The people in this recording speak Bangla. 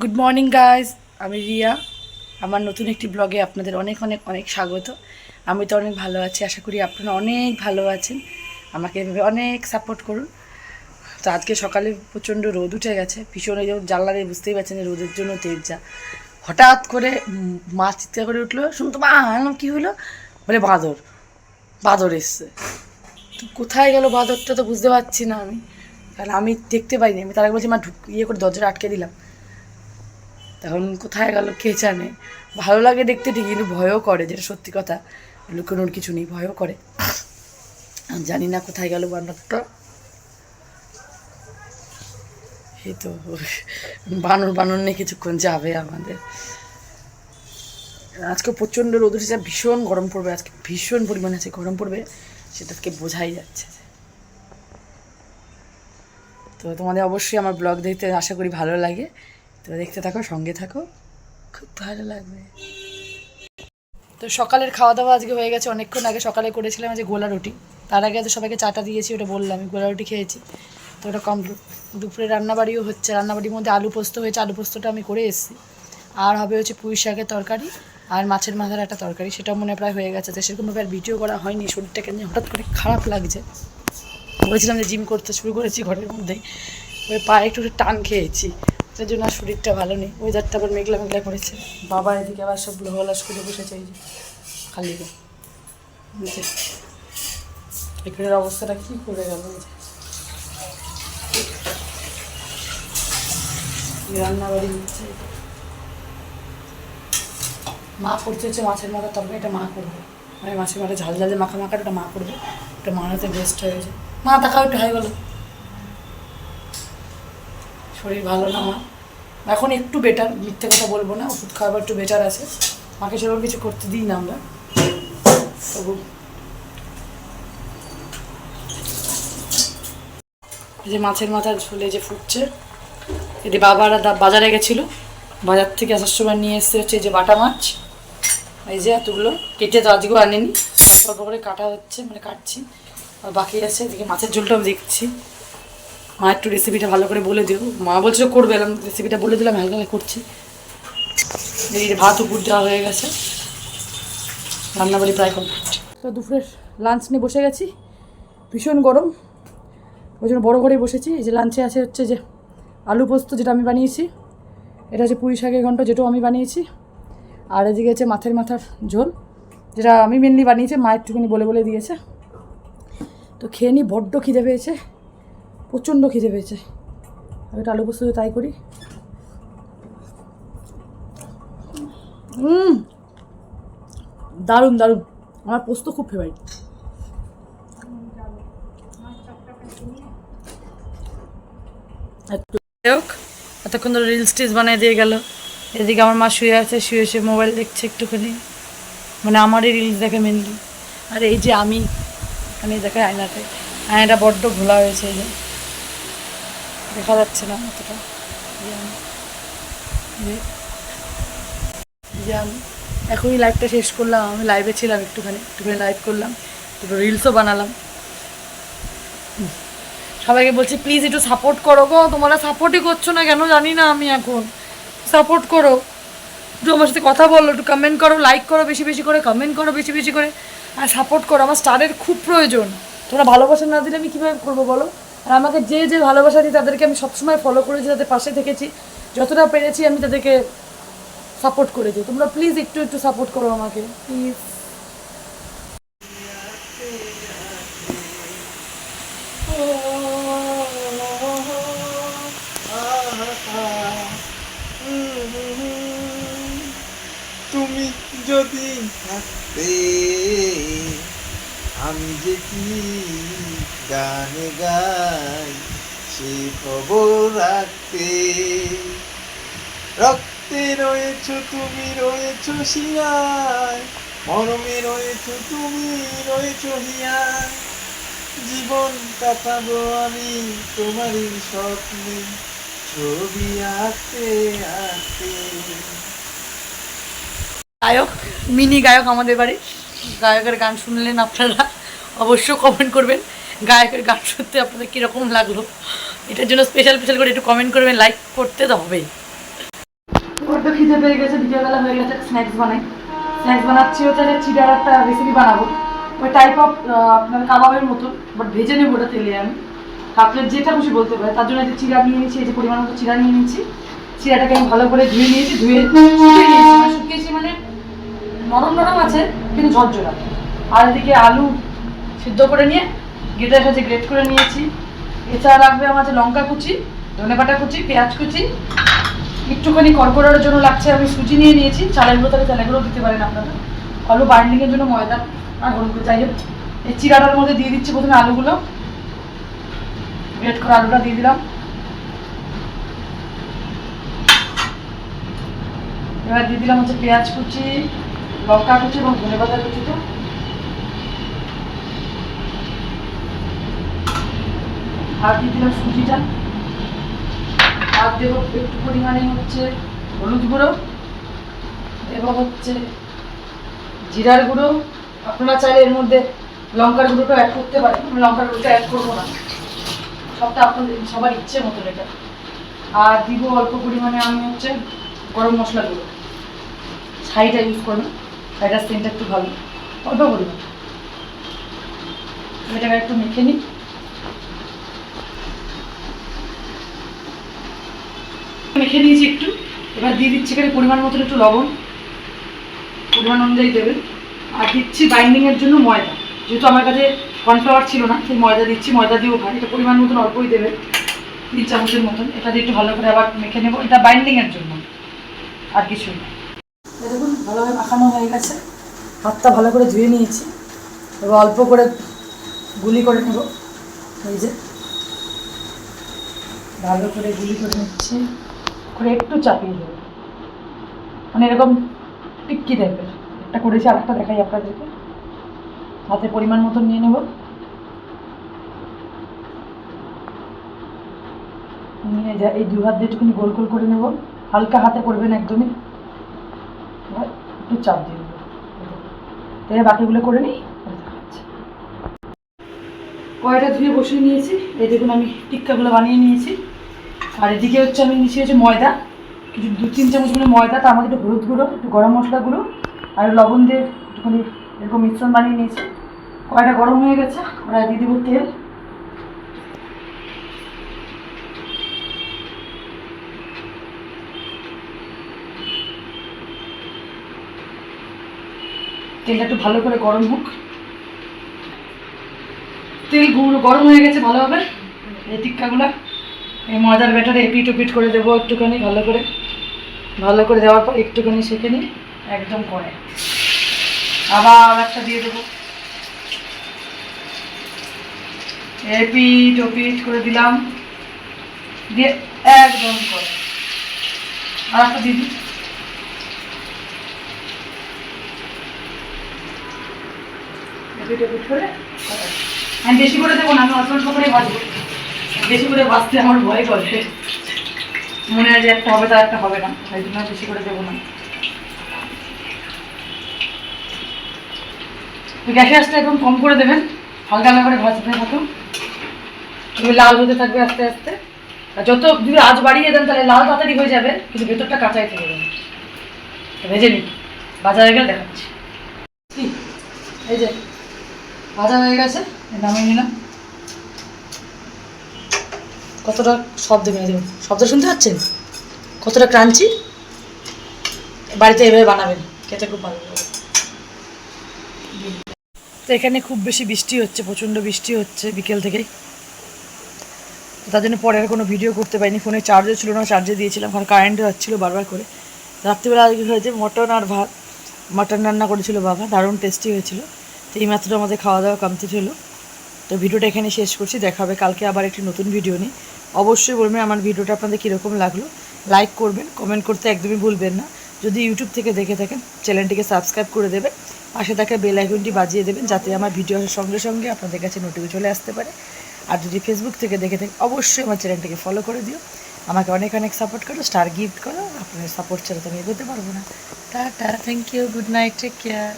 গুড মর্নিং গাইজ, আমি রিয়া। আমার নতুন একটি ব্লগে আপনাদের অনেক অনেক অনেক স্বাগত। আমি তো অনেক ভালো আছি, আশা করি আপনারা অনেক ভালো আছেন। আমাকে এভাবে অনেক সাপোর্ট করুন। তো আজকে সকালে প্রচণ্ড রোদ উঠে গেছে, ভীষণ এই যে জানলা দিয়ে বুঝতেই পারছেন যে রোদের জন্য তেজ যা। হঠাৎ করে মা চিৎকার করে উঠলো, শুনতো মা কী হলো, বলে বাঁদর, বাঁদর এসছে। তো কোথায় গেল বাঁদরটা তো বুঝতে পারছি না আমি, কারণ আমি দেখতে পাইনি। আমি তার আগে বলছি মা ইয়ে করে দরজাটা আটকে দিলাম, তখন কোথায় গেল কে জানে। ভালো লাগে দেখতে ঠিকই, কিন্তু ভয়ও করে, যেটা সত্যি কথা। লুকোনোর কিছু নেই, ভয়ও করে। জানি না কোথায় গেল বানরটা। এই তো বানর বানর নিয়ে কিছুক্ষণ যাবে আমাদের। আজকে প্রচণ্ড রোদ উঠেছে, ভীষণ গরম পড়বে আজকে, ভীষণ পরিমাণে আছে গরম পড়বে, সেটা আজকে বোঝাই যাচ্ছে। তো তোমাদের অবশ্যই আমার ব্লগ দেখতে আশা করি ভালো লাগে। তো দেখতে থাকো, সঙ্গে থাকো, খুব ভালো লাগবে। তো সকালের খাওয়া দাওয়া আজকে হয়ে গেছে অনেকক্ষণ আগে। সকালে করেছিলাম আজকে গোলা রুটি, তার আগে তো সবাইকে চাটা দিয়েছি, ওটা বললাম আমি গোলা রুটি খেয়েছি। তো ওটা কমপ্লিট। দুপুরে রান্নাবাড়িও হচ্ছে, রান্নাবাড়ির মধ্যে আলু পোস্ত হয়েছে, আলু পোস্তটা আমি করে এসেছি। আর হবে হচ্ছে পুঁই শাকের তরকারি আর মাছের মাথার একটা তরকারি, সেটাও মনে প্রায় হয়ে গেছে। তো সেরকমভাবে আর ভিডিও করা হয়নি, শরীরটাকে নিয়ে হঠাৎ করে খারাপ লাগছে। বলেছিলাম যে জিম করতে শুরু করেছি ঘরের মধ্যেই, ওই পায়ে একটু টান খেয়েছি, তার জন্য আর শরীরটা ভালো নেই। ওয়েদারটা আবার মেঘলা মেঘলা করেছে। বাবা এদিকে আবার সব লোহলাস করে বসেছে, এই যে খালি বুঝছে এখানের অবস্থাটা কী করে গেল। রান্নাবাড়ি হচ্ছে, মা করছে হচ্ছে মাছের মাথা তরকারি, এটা মা করবে। মানে মাছের মাথা ঝাল ঝালে মাখা মাখাটা ওটা মা করবে, ওটা মার হাতে বেস্ট হয়েছে। মা তাকাও একটু, হাই বলো। শরীর ভালো না মা, এখন একটু বেটার, মিথ্যে কথা বলবো না, ওষুধ খাওয়াবার একটু বেটার আছে। মাকে সেরকম কিছু করতে দিই না আমরা, তবু এই যে মাছের মাথার ঝোলে যে ফুটছে। এটি বাবারা বাজারে গেছিলো, বাজার থেকে আসার সময় নিয়ে এসছে হচ্ছে এই যে বাটা মাছ। এই যে এতগুলো কেটে তো আজকেও আনেনি, অল্প করে কাটা হচ্ছে, মানে কাটছি আর বাকি আছে। এদিকে মাছের ঝোলটাও দেখছি। মা একটু রেসিপিটা ভালো করে বলে দিও, মা বলছিল করবে, এলাম রেসিপিটা বলে দিলাম, হালকা করছি। এই যে ভাত উপর দেওয়া হয়ে গেছে, রান্নাবাড়ি প্রায় কমপ্লিট। তো দুপুরের লাঞ্চ নিয়ে বসে গেছি, ভীষণ গরম, ওই জন্য বড়ো করেই বসেছি। এই যে লাঞ্চে আছে হচ্ছে যে আলু পোস্ত, যেটা আমি বানিয়েছি, এটা হচ্ছে পুঁই শাকের ঘন্ট, যেটাও আমি বানিয়েছি। আর এদিকে হচ্ছে মাছের মাথার ঝোল, যেটা আমি মেনলি বানিয়েছি, মা একটুখানি বলে বলে দিয়েছে। তো খেয়ে নিই, বড্ড খিদে পেয়েছে, প্রচণ্ড খিদে পেয়েছে। আর এটা আলু পোস্ত তাই করি। দারুণ দারুণ, আমার পোস্ত খুব ফেভারিট। হোক, এতক্ষণ ধরে রিলস টিলস বানিয়ে দিয়ে গেল। এদিকে আমার মা শুয়ে আছে, শুয়ে শুয়ে মোবাইল দেখছে একটুখানি, মানে আমারই রিলস দেখে মেনলি। আর এই যে আমি এখানে দেখে আয়নাতে, আয়নাটা বড্ড ঘোলা হয়েছে, এই যে দেখা যাচ্ছে না অতটা। যে আমি এখনই লাইভটা শেষ করলাম, আমি লাইভে ছিলাম, একটুখানি লাইভ করলাম, দুটো রিলসও বানালাম। সবাইকে বলছি প্লিজ একটু সাপোর্ট করো গো, তোমরা সাপোর্টই করছো না কেন জানি না। আমি এখন সাপোর্ট করো, একটু আমার সাথে কথা বলো, একটু কমেন্ট করো, লাইক করো বেশি বেশি করে, কমেন্ট করো বেশি বেশি করে, আর সাপোর্ট করো। আমার স্টারের খুব প্রয়োজন, তোমরা ভালোবাসা না দিলে আমি কীভাবে করবো বলো। আর আমাকে যে যে ভালোবাসা দিই তাদেরকে আমি সবসময় ফলো করেছি, তাদের পাশে থেকেছি, যতটা পেরেছি আমি তাদেরকে সাপোর্ট করেছি। তোমরা প্লিজ একটু একটু সাপোর্ট করো আমাকে প্লিজ। তুমি যদি থাকতে আমি যে কি গানে গাই সে খবর রাখতে। রক্তে রয়েছ তুমি, রয়েছ শিরায়, মরমে রয়েছ তুমি, রয়েছ হিয়ায়। জীবন কাটাবো আমি তোমারই স্বপ্নে, ছবি আঁকতে আঁকতে। গায়ক, মিনি গায়ক আমাদের বাড়ি। গায়কের গান শুনলেন আপনারা, অবশ্য কমেন্ট করবেন গায়কের গান শুনতে আপনাদের কীরকম লাগলো। এটার জন্য স্পেশাল স্পেশাল করে একটু কমেন্ট করবেন, লাইক করতে তো হবেই। বড্ড খিদে পেয়ে গেছে, বিকেলবেলা হয়ে গেছে, স্ন্যাক্স বানাই। স্ন্যাক্স বানাচ্ছি হচ্ছে যে চিড়ার একটা রেসিপি বানাবো, ওই টাইপ অফ আপনার কাবাবের মতো, বাট ভেজে নেবো ওটা তেলে। আমি কাটলেট যেটা খুশি বলতে পারে। তার জন্য যে চিড়া নিয়ে নিয়েছি, এই যে পরিমাণ মতো চিড়া নিয়ে নিয়েছি। চিড়াটাকে আমি ভালো করে ধুয়ে নিয়েছি, ধুয়ে শুকিয়েছি, মানে নরম নরম আছে কিন্তু ঝরঝরা। আর এদিকে আলু সিদ্ধ করে নিয়ে গ্রেটার সাথে গ্রেট করে নিয়েছি। এছাড়া লাগবে আমার যে লঙ্কা কুচি, ধনেপাতা কুচি, পেঁয়াজ কুচি, একটুখানি কড়কড়ার জন্য লাগছে আমি সুজি নিয়ে নিয়েছি। চালের গুঁড়ো তাহলে চালের গুঁড়ো দিতে পারেন আপনারা। আলু বাইন্ডিংয়ের জন্য ময়দা আর হলুদ। যাই হোক, এই চিড়াটার মধ্যে দিয়ে দিচ্ছি প্রথমে আলুগুলো, গ্রেট করে আলুটা দিয়ে দিলাম। এবার দিয়ে দিলাম হচ্ছে পেঁয়াজ কুচি, লঙ্কা কুচি এবং ধনেপাতা কুচিটা। আর দিয়ে দিলাম সুজিটা। আর দেবো একটু পরিমাণে হচ্ছে হলুদ গুঁড়ো, দেবো হচ্ছে জিরার গুঁড়ো। আপনারা চাইলে এর মধ্যে লঙ্কার গুঁড়োটা অ্যাড করতে পারেন, আমি লঙ্কার গুঁড়োটা অ্যাড করবো না, সবটা আপনাদের সবার ইচ্ছে মতো এটা। আর দিব অল্প পরিমাণে আমি হচ্ছে গরম মশলা গুঁড়ো, ছাইটা ইউজ করবেন, ছাইটার সেন্টটা একটু ভালো, অল্প পরিমাণ। এটাকে একটু মেখে নিই। মেখে নিয়েছি একটু। এবার দিয়ে দিচ্ছি এখানে পরিমাণ মতন একটু লবণ, পরিমাণ অনুযায়ী দেবেন। আর দিচ্ছি বাইন্ডিংয়ের জন্য ময়দা, যেহেতু আমার কাছে কর্নফ্লাওয়ার ছিল না, সেই ময়দা দিচ্ছি। ময়দা দিয়েও খাই, এটা পরিমাণ মতন অল্পই দেবে, 3 চামচের মতন। এটা দিয়ে একটু ভালো করে আবার মেখে নেবো, এটা বাইন্ডিংয়ের জন্য, আর কিছুই না। দেখুন ভালোভাবে মাখানো হয়ে গেছে, হাতটা ভালো করে ধুয়ে নিয়েছি। এবার অল্প করে গুলি করে নেব, এই যে ভালো করে গুলি করে নিচ্ছি, করে একটু চাপিয়ে দেবো, মানে এরকম টিক্কি টাইপের একটা করেছি। আর একটা দেখাই আপনাদেরকে, হাতে পরিমাণ মতো নিয়ে নেব, নিয়ে যা এই 2 হাত দিয়ে একটুখানি গোল গোল করে নেব, হালকা হাতে করবেন একদমই। এবার একটু চাপ দিয়ে দেবো, তাই বাকিগুলো করে নিই। কড়াইটা ধুয়ে বসিয়ে নিয়েছি, এই দেখুন আমি টিক্কাগুলো বানিয়ে নিয়েছি। আর এদিকে হচ্ছে আমি নিয়েছি হচ্ছে ময়দা, কিছু 2-3 চামচ মানে ময়দা, তার মধ্যে একটু হলুদ গুঁড়ো, একটু গরম মশলা গুঁড়ো আর লবণ দিয়ে একটুখানি এরকম মিশ্রণ বানিয়ে নিয়েছি। কড়াইটা গরম হয়ে গেছে, কড়াই দিয়ে দেবো তেল। তেলটা একটু ভালো করে গরম হোক। তেল গরম হয়ে গেছে ভালোভাবে। এই টিক্কাগুলো এই ময়দার ব্যাটারে এপিট ওপিট করে দেবো একটুখানি, ভালো করে দেওয়ার পর একটুখানি সেঁকে নিই একদম করে। আবার একটা দিয়ে দেবো, এপিট ওপিট করে দিলাম, দিয়ে একদম করে। আর একটা দিয়ে দিই, এপিট ওপিট করে। আমি বেশি করে দেবো না, আমি অল্প অল্প করে ভাজবো। বেশি করে ভাজতে আমার ভয় করে, মনে হয় যে একটা হবে তার একটা হবে না, তাই জন্য বেশি করে দেবো না। গ্যাসের আঁচটা একদম কম করে দেবেন, হালকা হালকা করে ভাজতে থাকুন, লাল হতে থাকবে আস্তে আস্তে। আর যত যদি আঁচ বাড়িয়ে দেন তাহলে লাল তাড়াতাড়ি হয়ে যাবে, কিন্তু ভেতরটা কাঁচাই থেকে যাবে। ভেজে নিই, ভাজা হয়ে গেলে দেখাচ্ছি। এই যে ভাজা হয়ে গেছে, নামিয়ে নিলাম। কতটা শব্দ বেড়ে দেবেন, শব্দ শুনতে পাচ্ছেন কতটা ক্রাঞ্চি। বাড়িতে এভাবে বানাবেন, খেতে খুব ভালো লাগবে। তো এখানে খুব বেশি বৃষ্টি হচ্ছে, প্রচণ্ড বৃষ্টি হচ্ছে বিকেল থেকেই, তার জন্য পরের কোনো ভিডিও করতে পারিনি। ফোনে চার্জও ছিল না, চার্জে দিয়েছিলাম, কারণ কারেন্টও যাচ্ছিলো বারবার করে। রাত্রিবেলা আজকে হয়েছে মটন আর ভাত, মাটন রান্না করেছিল বাবা, দারুণ টেস্টি হয়েছিল। তো এইমাত্র আমাদের খাওয়া দাওয়া কমপ্লিট হলো। তো ভিডিওটা এখানে শেষ করছি, দেখা হবে কালকে আবার একটি নতুন ভিডিও নিয়ে। অবশ্যই বলবেন আমার ভিডিওটা আপনাদের কীরকম লাগলো, লাইক করবেন, কমেন্ট করতে একদমই ভুলবেন না। যদি ইউটিউব থেকে দেখে থাকেন চ্যানেলটিকে সাবস্ক্রাইব করে দেবেন, পাশে থাকা বেল আইকনটি বাজিয়ে দেবেন, যাতে আমার ভিডিও আসার সঙ্গে সঙ্গে আপনাদের কাছে নোটিফিকেশন চলে আসতে পারে। আর যদি ফেসবুক থেকে দেখে থাকেন অবশ্যই আমার চ্যানেলটিকে ফলো করে দিও, আমাকে অনেক অনেক সাপোর্ট করো, স্টার গিফট করো। আপনার সাপোর্ট ছাড়া তো আমি এগোতে পারবো না। Tata, thank you, good night, take care.